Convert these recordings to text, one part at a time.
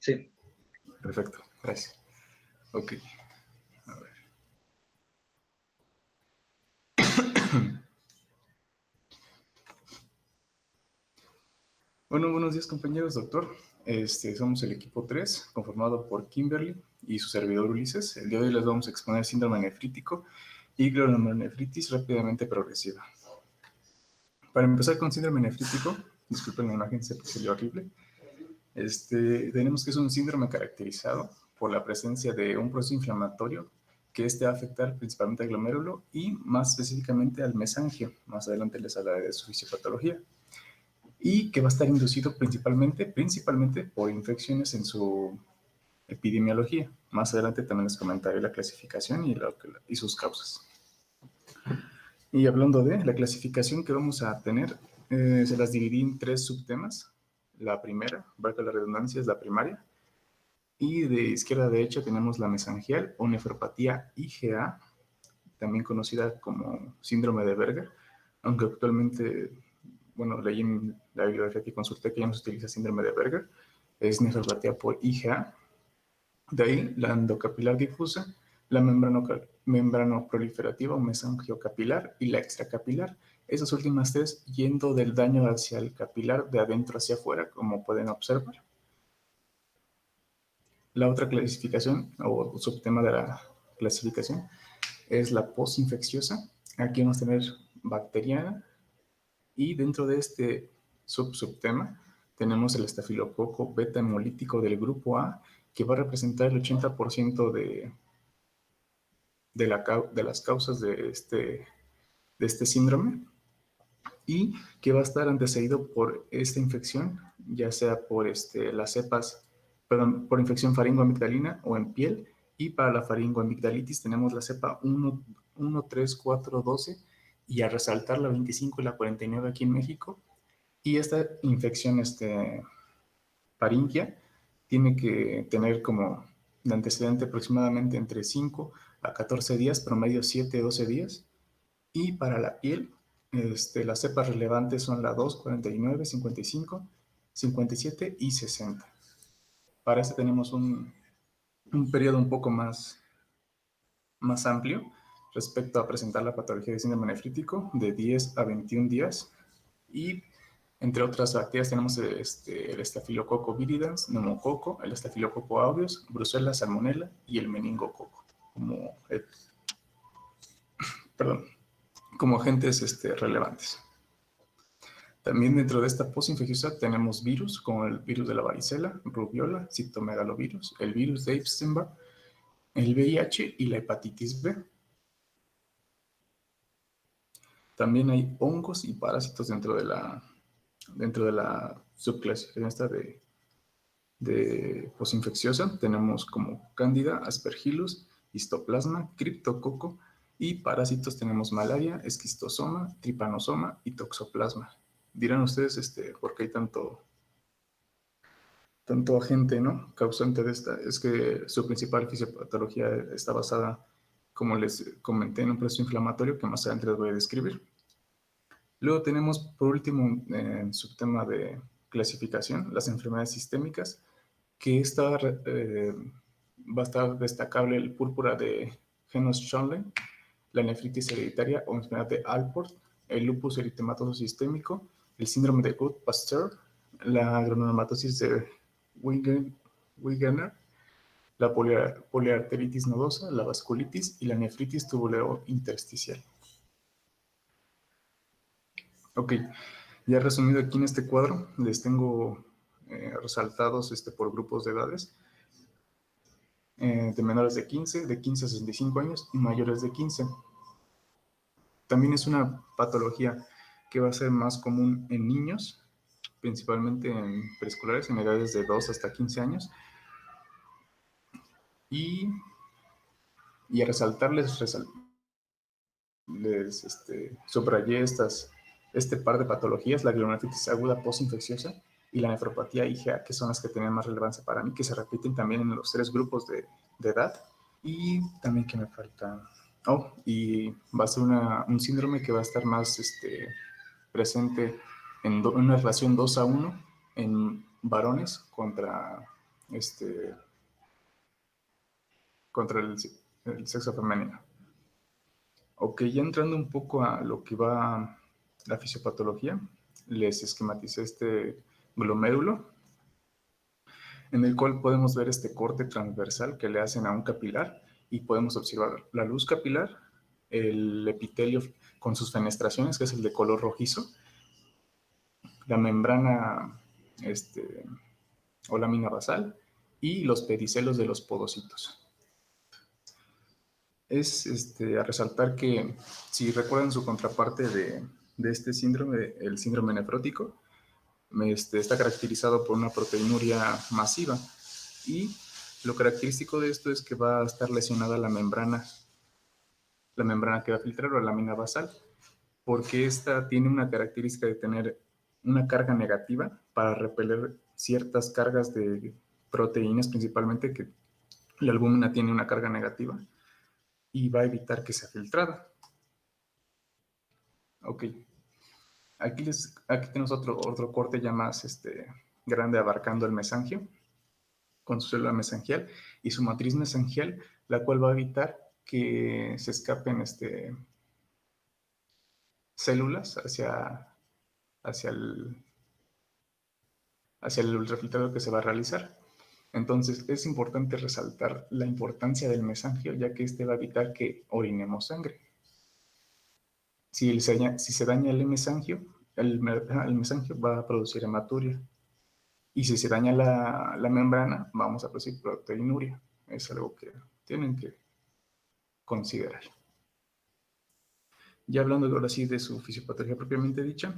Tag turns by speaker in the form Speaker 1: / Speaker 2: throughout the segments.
Speaker 1: Sí.
Speaker 2: Perfecto, gracias. Ok, a ver. Bueno, buenos días compañeros, doctor. Somos el equipo 3, conformado por Kimberly y su servidor Ulises. El día de hoy les vamos a exponer síndrome nefrítico y glomerulonefritis rápidamente progresiva. Para empezar con síndrome nefrítico, disculpen la imagen, se salió horrible. Tenemos que es un síndrome caracterizado por la presencia de un proceso inflamatorio que va a afectar principalmente al glomérulo y más específicamente al mesangio. Más adelante les hablaré de su fisiopatología. Y que va a estar inducido principalmente por infecciones en su epidemiología. Más adelante también les comentaré la clasificación y sus causas. Y hablando de la clasificación que vamos a tener, se las dividí en 3 subtemas. La primera, valga la redundancia, es la primaria. Y de izquierda a derecha tenemos la mesangial o nefropatía IgA, también conocida como síndrome de Berger, aunque actualmente, bueno, leí en la bibliografía que consulté que ya no se utiliza síndrome de Berger, es nefropatía por IgA. De ahí la endocapilar difusa, la membrano proliferativa o mesangiocapilar y la extracapilar. Esas últimas 3 yendo del daño hacia el capilar de adentro hacia afuera, como pueden observar. La otra clasificación o subtema de la clasificación es la postinfecciosa. Aquí vamos a tener bacteriana y dentro de este subtema tenemos el estafilococo beta hemolítico del grupo A, que va a representar el 80% de las causas de este síndrome y que va a estar antecedido por esta infección, ya sea por las cepas, perdón, por infección faringoamigdalina o en piel, y para la faringoamigdalitis tenemos la cepa 1, 3, 4, 12 y a resaltar la 25 y la 49 aquí en México. Y esta infección faringia tiene que tener como de antecedente aproximadamente entre 5 a 14 días, promedio 7 a 12 días. Y para la piel, las cepas relevantes son la 2, 49, 55, 57 y 60. Para este tenemos un periodo un poco más amplio respecto a presentar la patología de síndrome nefrítico de 10 a 21 días. Y entre otras bacterias tenemos el Staphylococcus viridans, neumococo, el Staphylococcus aureus, Brucella, salmonella y el meningococo como agentes relevantes. También dentro de esta postinfecciosa tenemos virus, como el virus de la varicela, rubiola, citomegalovirus, el virus de Epstein-Barr, el VIH y la hepatitis B. También hay hongos y parásitos dentro de la subclasificación esta de posinfecciosa. Tenemos como cándida, aspergillus, histoplasma, criptococo y parásitos tenemos malaria, esquistosoma, trypanosoma y toxoplasma. Dirán ustedes por qué hay tanto agente, ¿no?, causante de esta. Es que su principal fisiopatología está basada, como les comenté, en un proceso inflamatorio que más adelante les voy a describir. Luego tenemos, por último, en subtema de clasificación, las enfermedades sistémicas, que va a estar destacable el púrpura de Genus-Schönlein, la nefritis hereditaria o enfermedad de Alport, el lupus eritematoso sistémico, el síndrome de Gould-Pasteur, la granulomatosis de Wegener, la poliarteritis nodosa, la vasculitis y la nefritis tubulointersticial. Ok, ya resumido aquí en este cuadro, les tengo resaltados por grupos de edades, de menores de 15 a 65 años y mayores de 15. También es una patología que va a ser más común en niños, principalmente en preescolares, en edades de 2 hasta 15 años. Y a resaltarles, subrayé este par de patologías, la glomerulonefritis aguda postinfecciosa y la nefropatía IgA, que son las que tienen más relevancia para mí, que se repiten también en los 3 grupos de edad. Y también que me falta... y va a ser un síndrome que va a estar más presente en una relación 2 a 1 en varones contra contra el sexo femenino. Ok, ya entrando un poco a lo que va la fisiopatología, les esquematicé este glomérulo, en el cual podemos ver este corte transversal que le hacen a un capilar y podemos observar la luz capilar, el epitelio con sus fenestraciones, que es el de color rojizo, la membrana o lámina basal y los pedicelos de los podocitos. Es a resaltar que, si recuerdan su contraparte de este síndrome, el síndrome nefrótico, está caracterizado por una proteinuria masiva, y lo característico de esto es que va a estar lesionada la membrana que va a filtrar, o la lámina basal, porque esta tiene una característica de tener una carga negativa para repeler ciertas cargas de proteínas, principalmente, que la albúmina tiene una carga negativa y va a evitar que sea filtrada. Ok, aquí tenemos otro corte ya más grande, abarcando el mesangio, con su célula mesangial y su matriz mesangial, la cual va a evitar que se escapen células hacia el ultrafiltrado que se va a realizar. Entonces, es importante resaltar la importancia del mesangio, ya que este va a evitar que orinemos sangre. Si se daña el mesangio, el mesangio va a producir hematuria. Y si se daña la membrana, vamos a producir proteinuria. Es algo que tienen que considerar. Ya hablando ahora sí de su fisiopatología propiamente dicha,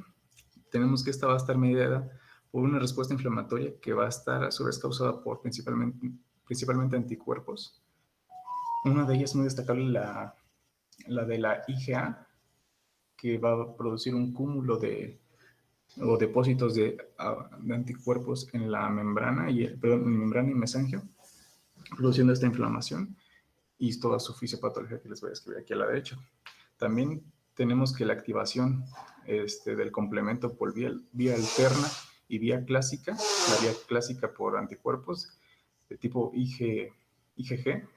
Speaker 2: tenemos que esta va a estar mediada por una respuesta inflamatoria que va a estar a su vez causada por principalmente anticuerpos. Una de ellas muy destacable, la de la IgA, que va a producir un cúmulo o depósitos de anticuerpos en la membrana y mesangio, produciendo esta inflamación y toda su fisiopatología que les voy a escribir aquí a la derecha. También tenemos que la activación del complemento por vía alterna y vía clásica, la vía clásica por anticuerpos de tipo IgG, IgM,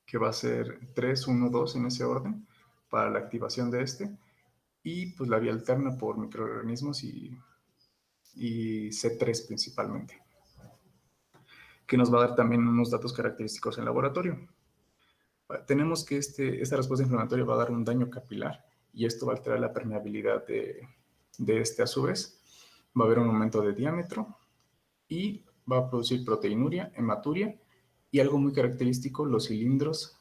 Speaker 2: que va a ser 3, 1, 2 en ese orden, para la activación de y pues la vía alterna por microorganismos y C3 principalmente, que nos va a dar también unos datos característicos en laboratorio. Tenemos que esta respuesta inflamatoria va a dar un daño capilar, y esto va a alterar la permeabilidad de a su vez. Va a haber un aumento de diámetro y va a producir proteinuria, hematuria y algo muy característico, los cilindros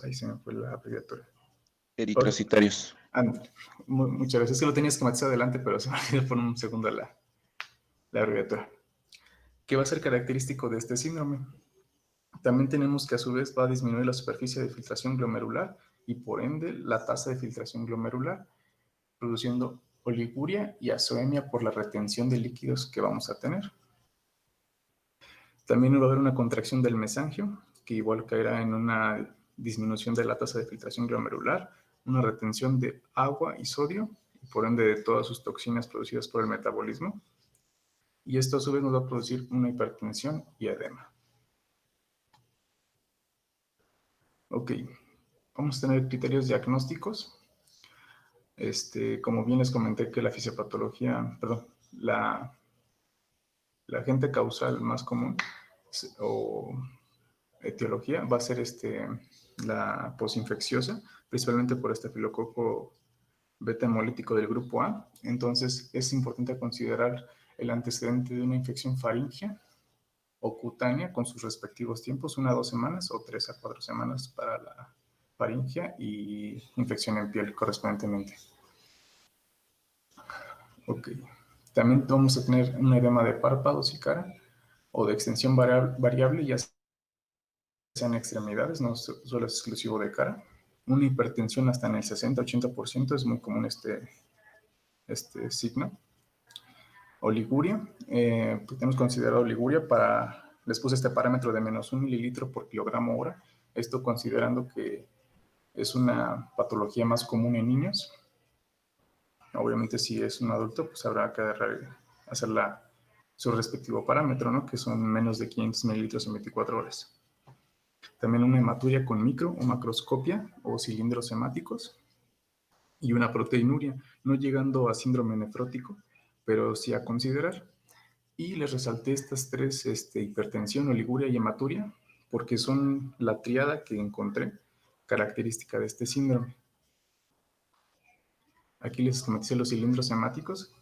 Speaker 2: ahí se me fue la abreviatura.
Speaker 1: Eritrocitarios.
Speaker 2: Muchas veces, que lo tenía esquematizado adelante, pero se me olvidó por un segundo la abreviatura. ¿Qué va a ser característico de este síndrome? También tenemos que a su vez va a disminuir la superficie de filtración glomerular y por ende la tasa de filtración glomerular, produciendo oliguria y azoemia por la retención de líquidos que vamos a tener. También va a haber una contracción del mesangio, que igual caerá en una disminución de la tasa de filtración glomerular, una retención de agua y sodio, y por ende de todas sus toxinas producidas por el metabolismo. Y esto a su vez nos va a producir una hipertensión y edema. Ok, vamos a tener criterios diagnósticos. Como bien les comenté, que la fisiopatología, la agente causal más común o etiología va a ser la posinfecciosa, principalmente por estafilococo beta hemolítico del grupo A. Entonces, es importante considerar el antecedente de una infección faríngea o cutánea con sus respectivos tiempos, 1 a 2 semanas o 3 a 4 semanas para la faríngea y infección en piel correspondientemente. Ok. También vamos a tener un edema de párpados y cara, o de extensión variable, ya sea en extremidades, no solo es exclusivo de cara. Una hipertensión hasta en el 60-80% es muy común este signo. Oliguria, pues tenemos considerado oliguria les puse este parámetro de menos 1 mililitro por kilogramo hora, esto considerando que es una patología más común en niños. Obviamente si es un adulto, pues habrá que hacer su respectivo parámetro, ¿no? Que son menos de 500 mililitros en 24 horas. También una hematuria con micro o macroscopia o cilindros hemáticos y una proteinuria, no llegando a síndrome nefrótico, pero sí a considerar. Y les resalté estas tres, hipertensión, oliguria y hematuria, porque son la triada que encontré característica de este síndrome. Aquí les esquematicé los cilindros hemáticos.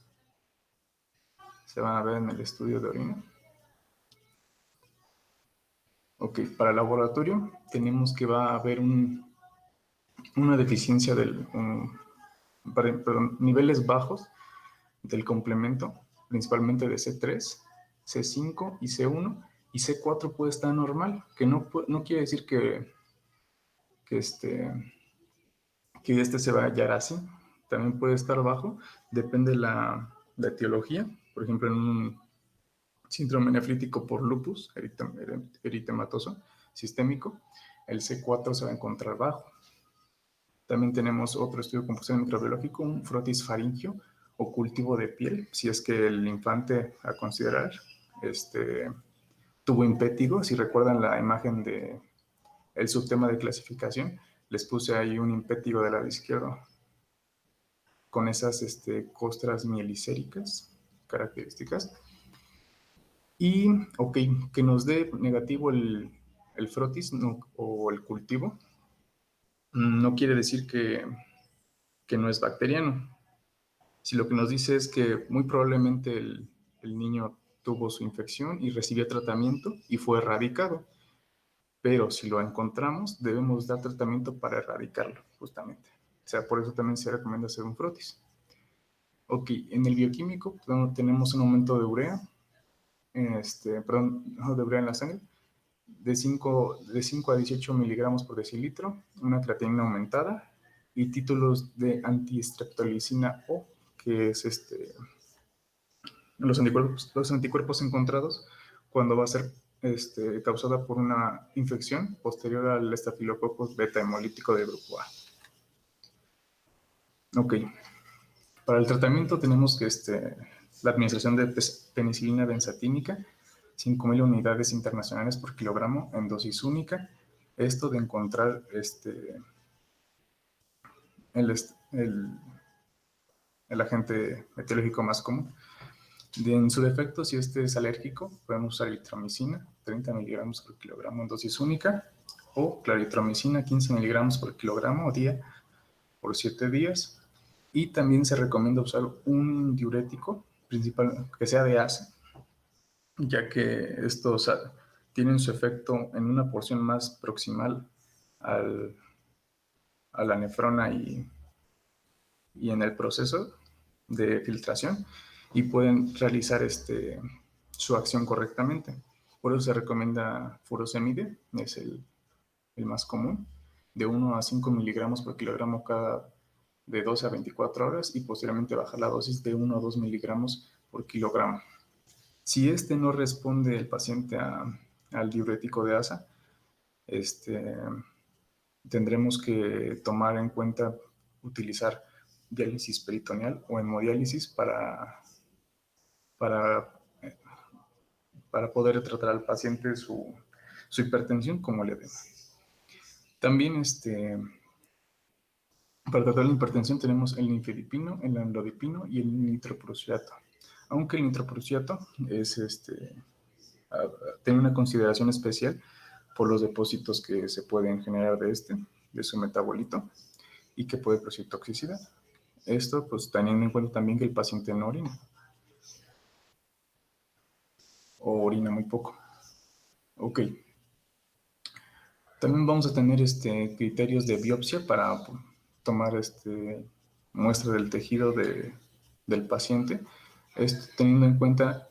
Speaker 2: Se van a ver en el estudio de orina. Ok, para el laboratorio tenemos que va a haber una deficiencia niveles bajos del complemento, principalmente de C3, C5 y C1, y C4 puede estar normal, que no quiere decir que este se va a hallar así. También puede estar bajo, depende de la etiología. Por ejemplo, en un síndrome nefrítico por lupus eritematoso sistémico, el C4 se va a encontrar bajo. También tenemos otro estudio de composición microbiológico, un frotis faringio o cultivo de piel, si es que el infante a considerar tuvo impétigo. Si recuerdan la imagen de el subtema de clasificación, les puse ahí un impétigo del lado izquierdo con esas costras mielicéricas características. Y, ok, que nos dé negativo el frotis o el cultivo, no quiere decir que no es bacteriano. Si lo que nos dice es que muy probablemente el niño tuvo su infección y recibió tratamiento y fue erradicado, pero si lo encontramos, debemos dar tratamiento para erradicarlo, justamente. O sea, por eso también se recomienda hacer un frotis. Ok, en el bioquímico tenemos un aumento de urea, de urea en la sangre, de 5 a 18 miligramos por decilitro, una creatinina aumentada y títulos de antistreptolicina O, que es los anticuerpos encontrados cuando va a ser causada por una infección posterior al estafilococcus beta hemolítico de grupo A. Ok, para el tratamiento tenemos que la administración de penicilina benzatínica, 5.000 unidades internacionales por kilogramo en dosis única. Esto de encontrar el agente etiológico más común. En su defecto, si este es alérgico, podemos usar eritromicina, 30 miligramos por kilogramo en dosis única, o claritromicina, 15 miligramos por kilogramo día por 7 días. Y también se recomienda usar un diurético principal que sea de ACE, ya que estos tienen su efecto en una porción más proximal a la nefrona y en el proceso de filtración y pueden realizar su acción correctamente. Por eso se recomienda furosemide, es el más común, de 1 a 5 miligramos por kilogramo cada de 12 a 24 horas y posteriormente bajar la dosis de 1 a 2 miligramos por kilogramo. Si no responde el paciente al diurético de ASA, tendremos que tomar en cuenta utilizar diálisis peritoneal o hemodiálisis para, para poder tratar al paciente su hipertensión como le edema. También para tratar la hipertensión tenemos el nifedipino, el amlodipino y el nitroprusiato. Aunque el nitroprusiato tiene una consideración especial por los depósitos que se pueden generar de su metabolito y que puede producir toxicidad. Esto, pues, teniendo en cuenta también que el paciente no orina o orina muy poco. Ok. También vamos a tener criterios de biopsia para tomar muestra del tejido del paciente. Esto teniendo en cuenta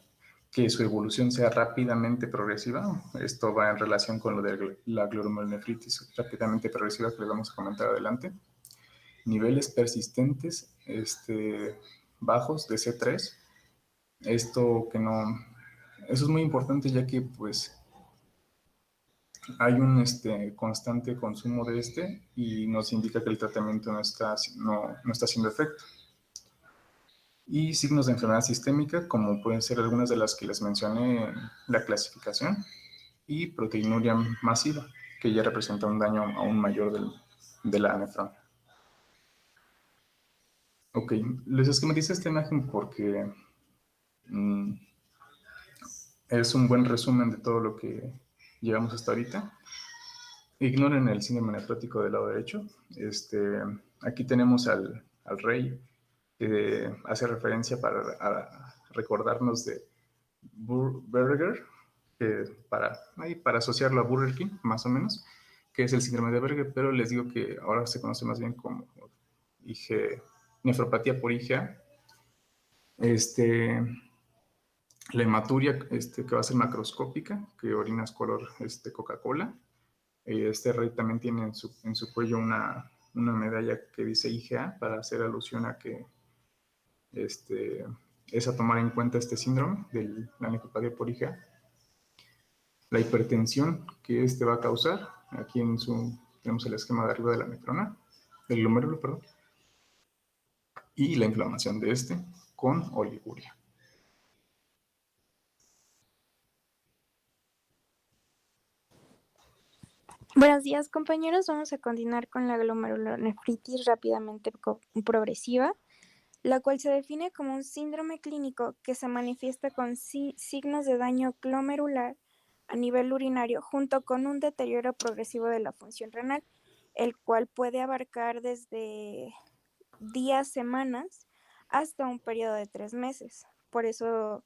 Speaker 2: que su evolución sea rápidamente progresiva. Esto va en relación con lo de la glomerulonefritis rápidamente progresiva que les vamos a comentar adelante. Niveles persistentes bajos de C3. Eso es muy importante ya que pues hay un constante consumo de y nos indica que el tratamiento no está haciendo efecto. y signos de enfermedad sistémica, como pueden ser algunas de las que les mencioné en la clasificación, y proteinuria masiva, que ya representa un daño aún mayor de la nefrona. Ok, les esquematice esta imagen porque es un buen resumen de todo lo que llevamos hasta ahorita. Ignoren el síndrome nefrótico del lado derecho. Aquí tenemos al rey que hace referencia a recordarnos de Burger, para asociarlo a Burger King, más o menos, que es el síndrome de Berger, pero les digo que ahora se conoce más bien como nefropatía por IgA. La hematuria, que va a ser macroscópica, que orinas color Coca-Cola. Este rey también tiene en su cuello una medalla que dice IgA para hacer alusión a que es a tomar en cuenta este síndrome de la nefropatía por IgA. La hipertensión que va a causar, aquí tenemos el esquema de arriba de la nefrona, del glomérulo, perdón, y la inflamación de con oliguria.
Speaker 3: Buenos días, compañeros. Vamos a continuar con la glomerulonefritis rápidamente progresiva, la cual se define como un síndrome clínico que se manifiesta con signos de daño glomerular a nivel urinario junto con un deterioro progresivo de la función renal, el cual puede abarcar desde días, semanas, hasta un periodo de 3 meses. Por eso,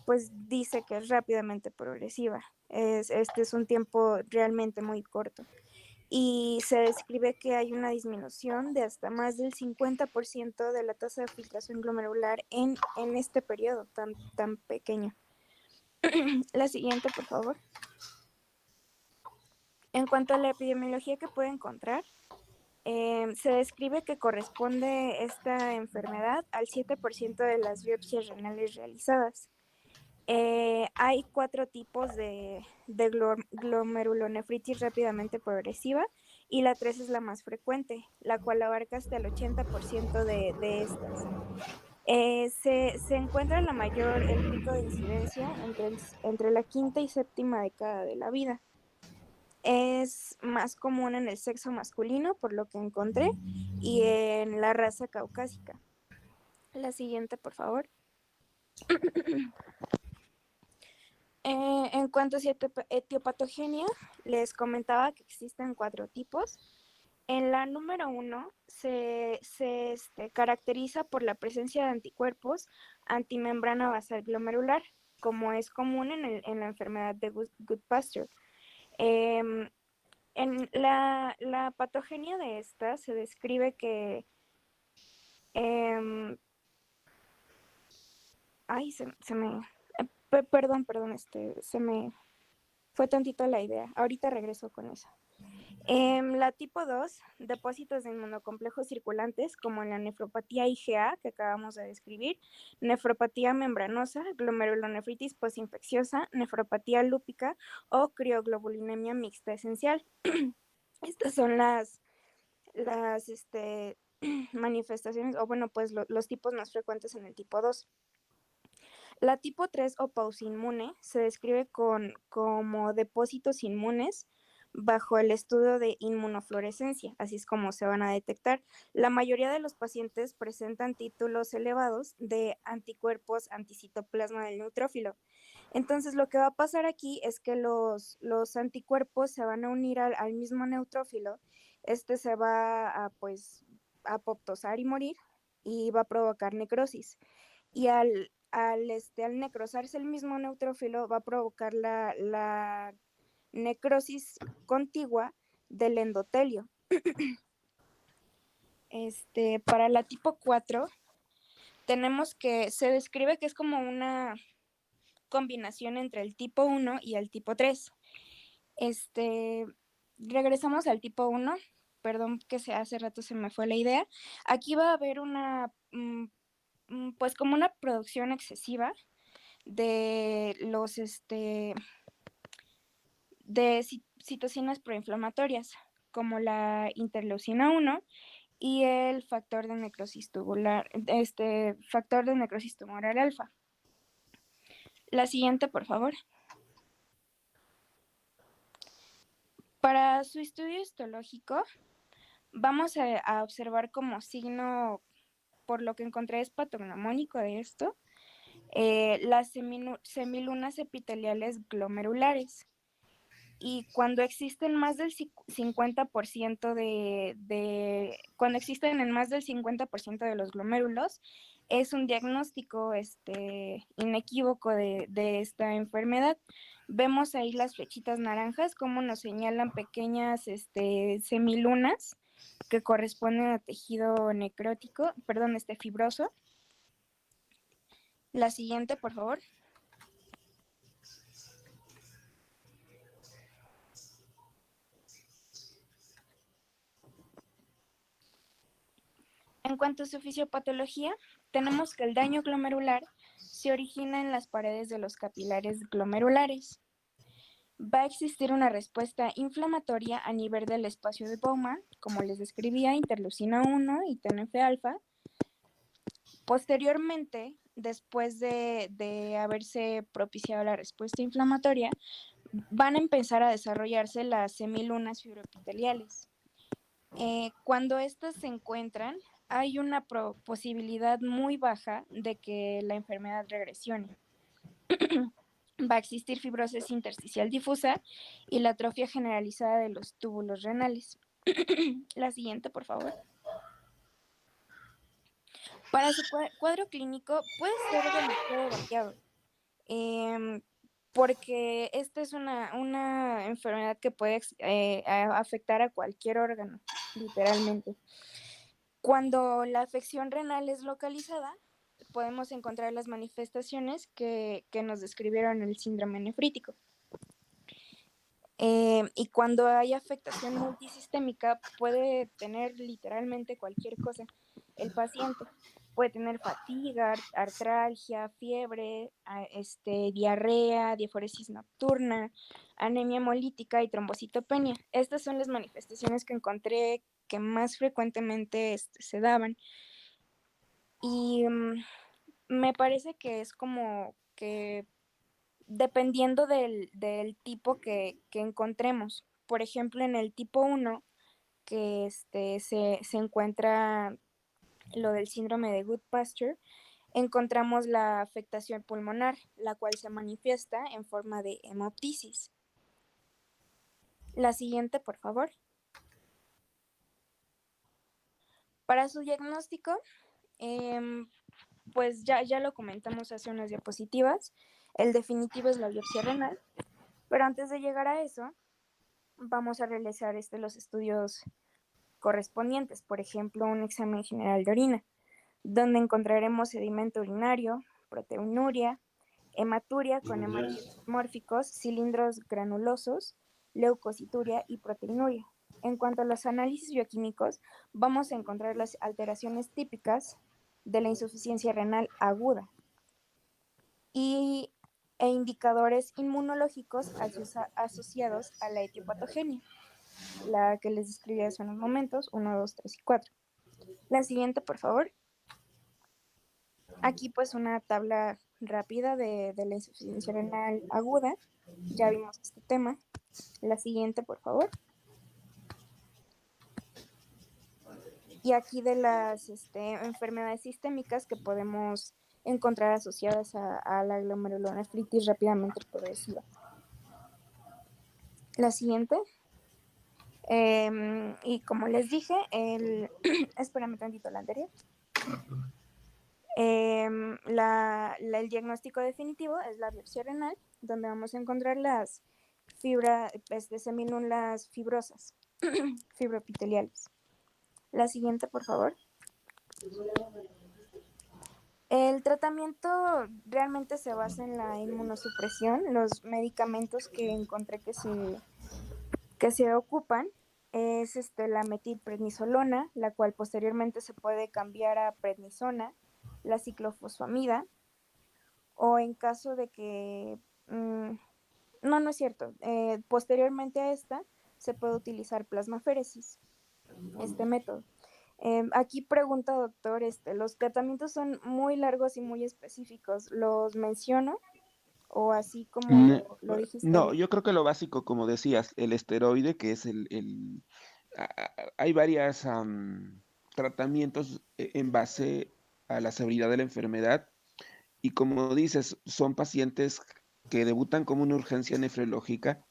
Speaker 3: pues dice que es rápidamente progresiva. Este es un tiempo realmente muy corto. Y se describe que hay una disminución de hasta más del 50% de la tasa de filtración glomerular en este periodo tan pequeño. La siguiente, por favor. En cuanto a la epidemiología que puede encontrar, se describe que corresponde esta enfermedad al 7% de las biopsias renales realizadas. Hay 4 tipos de glomerulonefritis rápidamente progresiva y la 3 es la más frecuente, la cual abarca hasta el 80% de estas. Se encuentra el pico de incidencia entre la quinta y séptima década de la vida. Es más común en el sexo masculino, por lo que encontré, y en la raza caucásica. La siguiente, por favor. En cuanto a etiopatogenia, les comentaba que existen 4 tipos. En la número 1 se caracteriza por la presencia de anticuerpos antimembrana basal glomerular, como es común en la enfermedad de Goodpasture. En la patogenia de esta se describe que perdón, se me fue tantito la idea. Ahorita regreso con eso. La tipo 2, depósitos de inmunocomplejos circulantes, como en la nefropatía IgA, que acabamos de describir, nefropatía membranosa, glomerulonefritis postinfecciosa, nefropatía lúpica o crioglobulinemia mixta esencial. Estas son las manifestaciones, o bueno, pues los tipos más frecuentes en el tipo 2. La tipo 3 o pausinmune se describe como depósitos inmunes bajo el estudio de inmunofluorescencia, así es como se van a detectar. La mayoría de los pacientes presentan títulos elevados de anticuerpos anticitoplasma del neutrófilo. Entonces, lo que va a pasar aquí es que los anticuerpos se van a unir al mismo neutrófilo. Se va a apoptosar y morir y va a provocar necrosis. Y al necrosarse el mismo neutrófilo va a provocar la necrosis contigua del endotelio. Para la tipo 4 tenemos que se describe que es como una combinación entre el tipo 1 y el tipo 3. Regresamos al tipo 1, perdón que hace rato se me fue la idea. Aquí va a haber pues como una producción excesiva de los de citocinas proinflamatorias, como la interleucina 1 y el factor de necrosis tubular, factor de necrosis tumoral alfa. La siguiente, por favor. Para su estudio histológico, vamos a observar como signo, por lo que encontré es patognomónico de esto, las semilunas epiteliales glomerulares. Y cuando existen más del 50% cuando existen en más del 50% de los glomérulos, es un diagnóstico inequívoco de esta enfermedad. Vemos ahí las flechitas naranjas, como nos señalan pequeñas semilunas que corresponden a tejido necrótico, perdón, fibroso. La siguiente, por favor. En cuanto a su fisiopatología, tenemos que el daño glomerular se origina en las paredes de los capilares glomerulares. Va a existir una respuesta inflamatoria a nivel del espacio de Bowman, como les describía, interleucina 1 y TNF-alfa. Posteriormente, después de haberse propiciado la respuesta inflamatoria, van a empezar a desarrollarse las semilunas fibroepiteliales. Cuando estas se encuentran, hay una posibilidad muy baja de que la enfermedad regresione. Va a existir fibrosis intersticial difusa y la atrofia generalizada de los túbulos renales. La siguiente, por favor. Para su cuadro clínico puede ser demasiado variado, porque esta es una enfermedad que puede afectar a cualquier órgano, literalmente. Cuando la afección renal es localizada, podemos encontrar las manifestaciones que nos describieron el síndrome nefrítico. Y cuando hay afectación multisistémica, puede tener literalmente cualquier cosa. El paciente puede tener fatiga, artralgia, fiebre, diarrea, diaforesis nocturna, anemia hemolítica y trombocitopenia. Estas son las manifestaciones que encontré que más frecuentemente se daban. Y me parece que es como que dependiendo del tipo que encontremos. Por ejemplo, en el tipo 1, que se encuentra lo del síndrome de Goodpasture, encontramos la afectación pulmonar, la cual se manifiesta en forma de hemoptisis. La siguiente, por favor. Para su diagnóstico, pues ya lo comentamos hace unas diapositivas. El definitivo es la biopsia renal, pero antes de llegar a eso, vamos a realizar los estudios correspondientes, por ejemplo, un examen general de orina, donde encontraremos sedimento urinario, proteinuria, hematuria con hematidos mórficos, cilindros granulosos, leucocituria y proteinuria. En cuanto a los análisis bioquímicos, vamos a encontrar las alteraciones típicas de la insuficiencia renal aguda e indicadores inmunológicos asociados a la etiopatogenia, la que les describí hace unos momentos, 1, 2, 3 y 4. La siguiente, por favor. Aquí pues una tabla rápida de la insuficiencia renal aguda. Ya vimos este tema. La siguiente, por favor. Y aquí de las enfermedades sistémicas que podemos encontrar asociadas a la glomerulonefritis rápidamente progresiva. La siguiente. Y como les dije, espérame tantito la anterior. El diagnóstico definitivo es la biopsia renal, donde vamos a encontrar las semilunas fibrosas, fibroepiteliales. La siguiente, por favor. El tratamiento realmente se basa en la inmunosupresión. Los medicamentos que encontré que se ocupan es la metilprednisolona, la cual posteriormente se puede cambiar a prednisona, la ciclofosfamida, o en caso de que... no es cierto. Posteriormente a esta se puede utilizar plasmaféresis, este método. Aquí pregunta, doctor, ¿los tratamientos son muy largos y muy específicos? ¿Los menciono o así como
Speaker 1: Mm,
Speaker 3: lo dijiste?
Speaker 1: No, yo creo que lo básico, como decías, el esteroide, que es hay varios tratamientos en base a la severidad de la enfermedad y como dices, son pacientes que debutan como una urgencia nefrológica,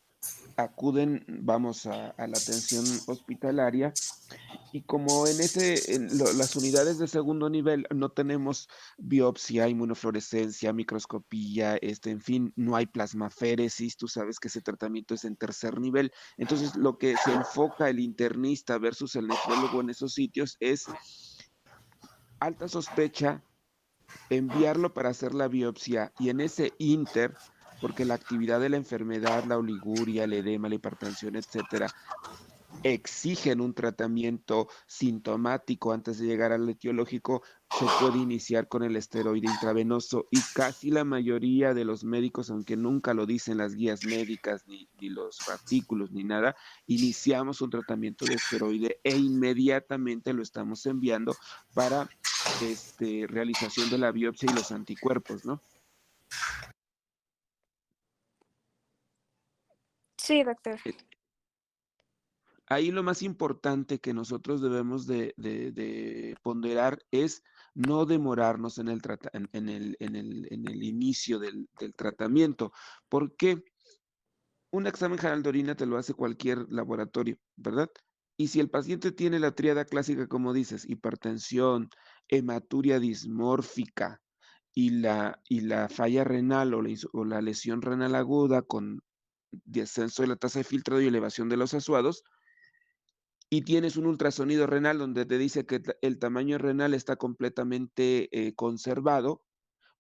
Speaker 1: acuden, vamos, a la atención hospitalaria. Y como las unidades de segundo nivel no tenemos biopsia, inmunofluorescencia, microscopía, en fin, no hay plasmaféresis, tú sabes que ese tratamiento es en tercer nivel. Entonces, lo que se enfoca el internista versus el nefrólogo en esos sitios es alta sospecha, enviarlo para hacer la biopsia y en ese inter, porque la actividad de la enfermedad, la oliguria, el edema, la hipertensión, etcétera, exigen un tratamiento sintomático antes de llegar al etiológico, se puede iniciar con el esteroide intravenoso y casi la mayoría de los médicos, aunque nunca lo dicen las guías médicas ni los artículos ni nada, iniciamos un tratamiento de esteroide e inmediatamente lo estamos enviando para realización de la biopsia y los anticuerpos, ¿no?
Speaker 3: Sí, doctor.
Speaker 1: Eh, Ahí lo más importante que nosotros debemos de ponderar es no demorarnos en el inicio del tratamiento. ¿Por qué? Un examen general de orina te lo hace cualquier laboratorio, ¿verdad? Y si el paciente tiene la tríada clásica, como dices, hipertensión, hematuria dismórfica y la falla renal o la lesión renal aguda con descenso de la tasa de filtrado y elevación de los asuados, y tienes un ultrasonido renal donde te dice que el tamaño renal está completamente conservado,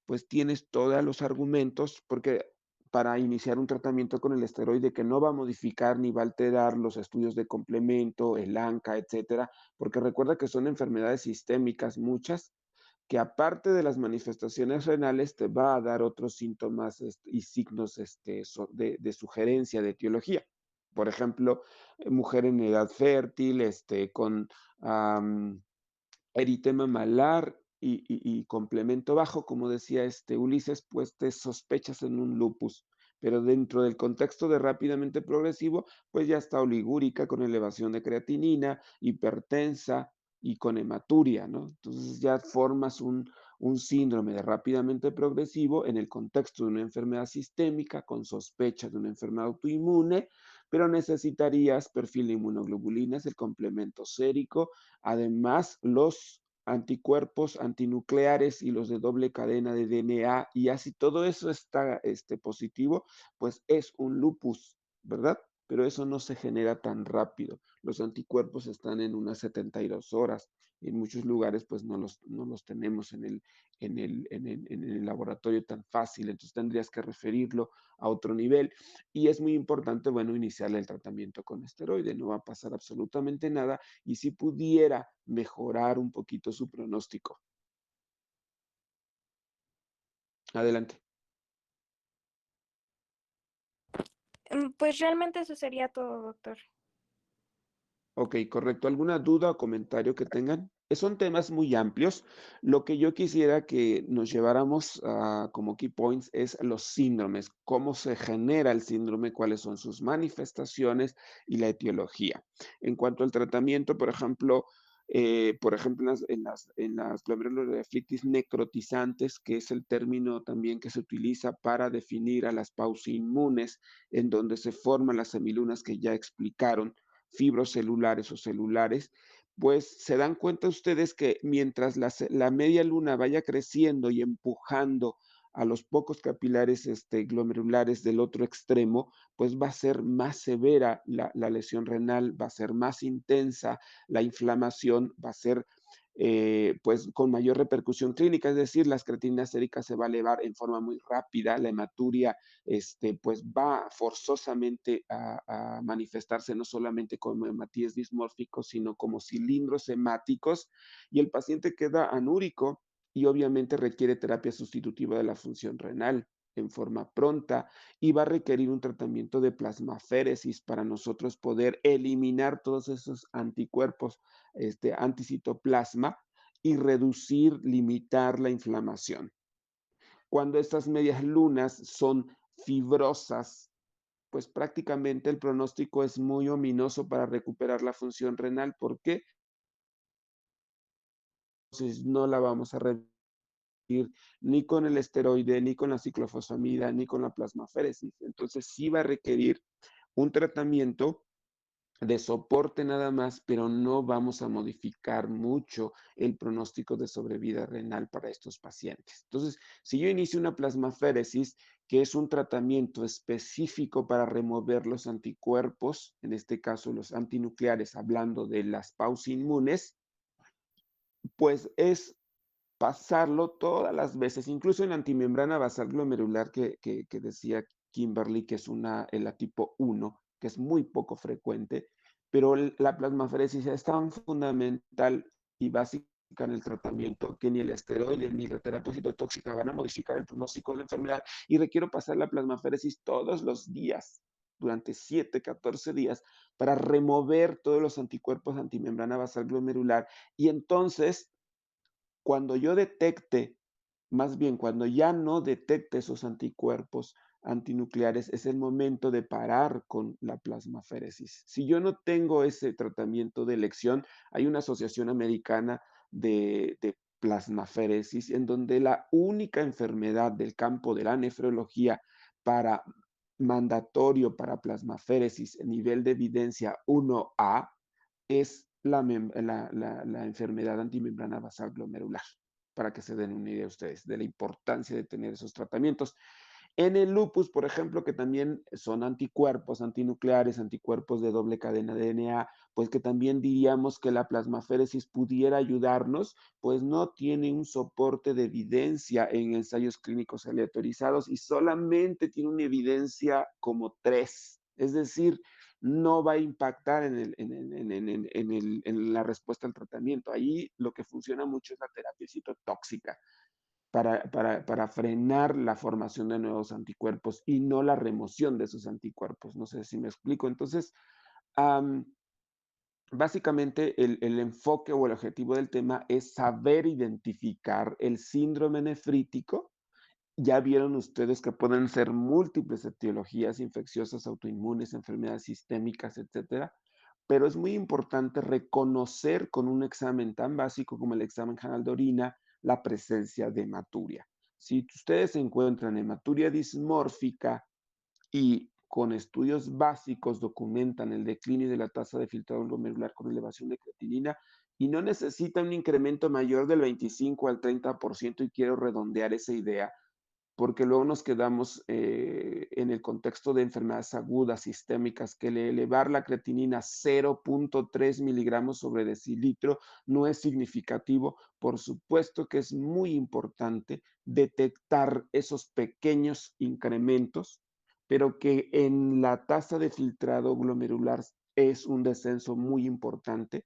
Speaker 1: pues tienes todos los argumentos porque para iniciar un tratamiento con el esteroide que no va a modificar ni va a alterar los estudios de complemento, el ANCA, etcétera, porque recuerda que son enfermedades sistémicas muchas, que aparte de las manifestaciones renales te va a dar otros síntomas y signos de sugerencia, de etiología. Por ejemplo, mujer en edad fértil, con eritema malar y complemento bajo, como decía Ulises, pues te sospechas en un lupus, pero dentro del contexto de rápidamente progresivo, pues ya está oligúrica con elevación de creatinina, hipertensa y con hematuria, ¿no? Entonces ya formas un síndrome de rápidamente progresivo en el contexto de una enfermedad sistémica con sospecha de una enfermedad autoinmune, pero necesitarías perfil de inmunoglobulinas, el complemento sérico. Además, los anticuerpos antinucleares y los de doble cadena de DNA, y así todo eso está positivo, pues es un lupus, ¿verdad? Pero eso no se genera tan rápido. Los anticuerpos están en unas 72 horas. En muchos lugares, pues no los tenemos en el laboratorio tan fácil. Entonces tendrías que referirlo a otro nivel. Y es muy importante, bueno, iniciarle el tratamiento con esteroide. No va a pasar absolutamente nada y si pudiera mejorar un poquito su pronóstico. Adelante.
Speaker 3: Pues realmente eso sería todo, doctor.
Speaker 1: Ok, correcto. ¿Alguna duda o comentario que tengan? Son temas muy amplios. Lo que yo quisiera que nos lleváramos como key points es los síndromes, cómo se genera el síndrome, cuáles son sus manifestaciones y la etiología. En cuanto al tratamiento, por ejemplo, en las glomerulonefritis necrotizantes, que es el término también que se utiliza para definir a las pausiinmunes, en donde se forman las semilunas que ya explicaron, fibros celulares o celulares, pues se dan cuenta ustedes que mientras la media luna vaya creciendo y empujando a los pocos capilares glomerulares del otro extremo, pues va a ser más severa la lesión renal, va a ser más intensa, la inflamación va a ser pues con mayor repercusión clínica, es decir, las creatininas séricas se va a elevar en forma muy rápida, la hematuria pues va forzosamente a manifestarse no solamente como hematíes dismórficos, sino como cilindros hemáticos, y el paciente queda anúrico y obviamente requiere terapia sustitutiva de la función renal. en forma pronta y va a requerir un tratamiento de plasmaféresis para nosotros poder eliminar todos esos anticuerpos, anticitoplasma y reducir, limitar la inflamación. Cuando estas medias lunas son fibrosas, pues prácticamente el pronóstico es muy ominoso para recuperar la función renal. ¿Por qué? Entonces no la vamos a revertir ni con el esteroide, ni con la ciclofosfamida, ni con la plasmaféresis. Entonces sí va a requerir un tratamiento de soporte nada más, pero no vamos a modificar mucho el pronóstico de sobrevida renal para estos pacientes. Entonces, si yo inicio una plasmaféresis, que es un tratamiento específico para remover los anticuerpos, en este caso los antinucleares, hablando de las pausinmunes, pues es pasarlo todas las veces, incluso en la antimembrana basal glomerular que decía Kimberly, que es la tipo 1, que es muy poco frecuente, pero la plasmaféresis es tan fundamental y básica en el tratamiento que ni el esteroide ni la terapia citotóxica van a modificar el pronóstico de la enfermedad y requiero pasar la plasmaféresis todos los días, durante 7, 14 días, para remover todos los anticuerpos antimembrana basal glomerular y entonces cuando yo detecte, más bien cuando ya no detecte esos anticuerpos antinucleares, es el momento de parar con la plasmaféresis. Si yo no tengo ese tratamiento de elección, hay una asociación americana de plasmaféresis en donde la única enfermedad del campo de la nefrología para mandatorio para plasmaféresis en nivel de evidencia 1A es la enfermedad antimembrana basal glomerular, para que se den una idea ustedes de la importancia de tener esos tratamientos. En el lupus, por ejemplo, que también son anticuerpos antinucleares, anticuerpos de doble cadena de DNA, pues que también diríamos que la plasmaféresis pudiera ayudarnos, pues no tiene un soporte de evidencia en ensayos clínicos aleatorizados y solamente tiene una evidencia como 3. Es decir, no va a impactar en la respuesta al tratamiento. Ahí lo que funciona mucho es la terapia citotóxica para frenar la formación de nuevos anticuerpos y no la remoción de esos anticuerpos. No sé si me explico. Entonces, um, básicamente el enfoque o el objetivo del tema es saber identificar el síndrome nefrítico. Ya vieron ustedes que pueden ser múltiples etiologías infecciosas, autoinmunes, enfermedades sistémicas, etcétera, pero es muy importante reconocer con un examen tan básico como el examen general de orina la presencia de hematuria. Si ustedes encuentran hematuria dismórfica y con estudios básicos documentan el declive de la tasa de filtrado glomerular con elevación de creatinina y no necesita un incremento mayor del 25 al 30%, y quiero redondear esa idea, porque luego nos quedamos en el contexto de enfermedades agudas sistémicas, que el elevar la creatinina 0.3 miligramos sobre decilitro no es significativo. Por supuesto que es muy importante detectar esos pequeños incrementos, pero que en la tasa de filtrado glomerular es un descenso muy importante.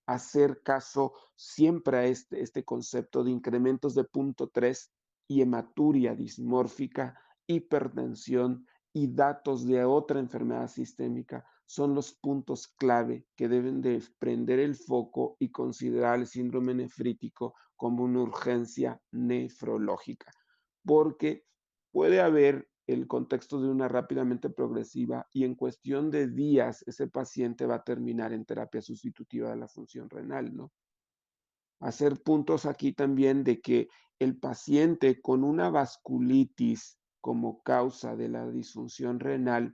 Speaker 1: Hacer caso siempre a este concepto de incrementos de 0.3 y hematuria dismórfica, hipertensión y datos de otra enfermedad sistémica son los puntos clave que deben de prender el foco y considerar el síndrome nefrítico como una urgencia nefrológica, porque puede haber el contexto de una rápidamente progresiva y en cuestión de días ese paciente va a terminar en terapia sustitutiva de la función renal, ¿no? Hacer puntos aquí también de que el paciente con una vasculitis como causa de la disfunción renal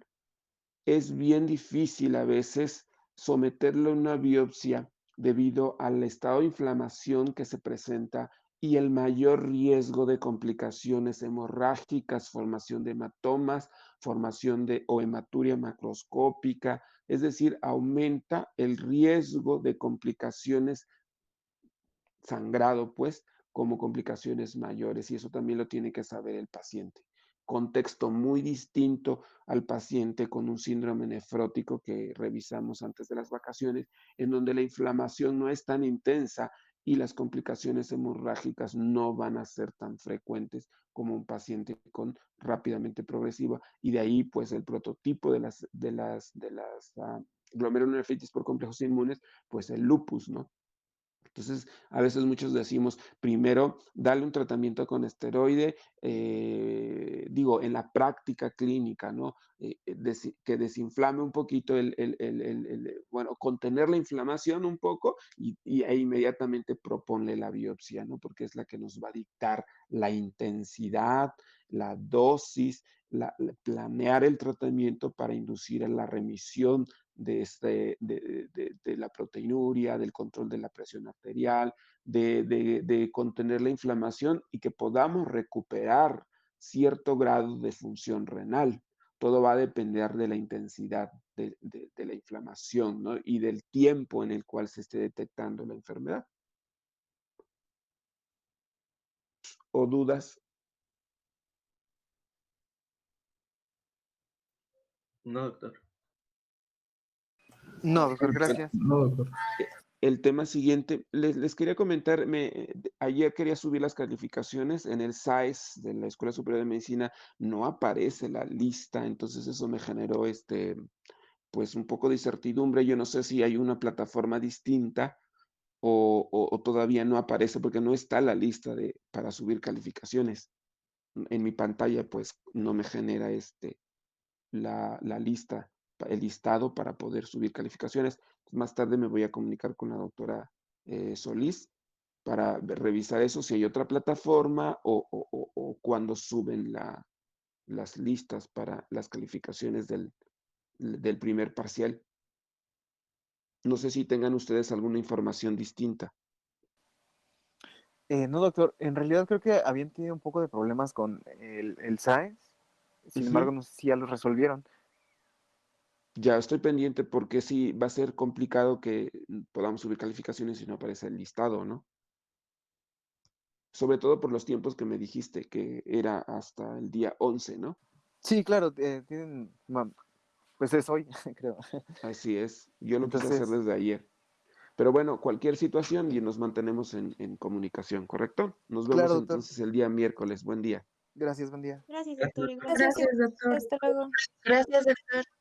Speaker 1: es bien difícil a veces someterlo a una biopsia debido al estado de inflamación que se presenta y el mayor riesgo de complicaciones hemorrágicas, formación de hematomas, formación de o hematuria macroscópica, es decir, aumenta el riesgo de complicaciones, sangrado, pues, como complicaciones mayores, y eso también lo tiene que saber el paciente. Contexto muy distinto al paciente con un síndrome nefrótico que revisamos antes de las vacaciones, en donde la inflamación no es tan intensa y las complicaciones hemorrágicas no van a ser tan frecuentes como un paciente con rápidamente progresiva, y de ahí pues el prototipo de las glomerulonefritis por complejos inmunes, pues el lupus, ¿no? Entonces, a veces muchos decimos, primero, dale un tratamiento con esteroide, digo, en la práctica clínica, ¿no? Que desinflame un poquito bueno, contener la inflamación un poco e inmediatamente proponle la biopsia, ¿no? Porque es la que nos va a dictar la intensidad, la dosis, planear el tratamiento para inducir a la remisión de la proteinuria, del control de la presión arterial, de contener la inflamación y que podamos recuperar cierto grado de función renal. Todo va a depender de la intensidad de la inflamación, ¿no? Y del tiempo en el cual se esté detectando la enfermedad. ¿O dudas?
Speaker 4: No, doctor.
Speaker 5: No, doctor,
Speaker 1: Bueno,
Speaker 5: gracias.
Speaker 2: No, doctor.
Speaker 1: el tema siguiente, les quería comentar, ayer quería subir las calificaciones en el SAES de la Escuela Superior de Medicina, no aparece la lista, entonces eso me generó pues un poco de incertidumbre. Yo no sé si hay una plataforma distinta o todavía no aparece porque no está la lista para subir calificaciones. En mi pantalla pues no me genera la lista, el listado para poder subir calificaciones. Más tarde me voy a comunicar con la doctora Solís para revisar eso, si hay otra plataforma o cuando suben las listas para las calificaciones del primer parcial. No sé si tengan ustedes alguna información distinta.
Speaker 5: No, doctor, en realidad creo que habían tenido un poco de problemas con el SAES. Sin embargo,
Speaker 1: Ujú.
Speaker 5: no sé si ya los resolvieron.
Speaker 1: Ya estoy pendiente porque sí va a ser complicado que podamos subir calificaciones si no aparece el listado, ¿no? Sobre todo por los tiempos que me dijiste, que era hasta el día 11, ¿no?
Speaker 5: Sí, claro, pues es hoy, creo.
Speaker 1: Así es. Yo lo quise hacer
Speaker 5: Entonces,
Speaker 1: desde ayer. Pero bueno, cualquier situación y nos mantenemos en comunicación, ¿correcto? Nos vemos
Speaker 5: claro, doctor.
Speaker 1: entonces el día miércoles. Buen día.
Speaker 5: Gracias, buen día.
Speaker 3: Gracias,
Speaker 4: Gracias,
Speaker 3: doctor.
Speaker 4: doctor.
Speaker 3: Gracias,
Speaker 6: Gracias, doctor.
Speaker 3: hasta luego.
Speaker 6: Gracias, doctor.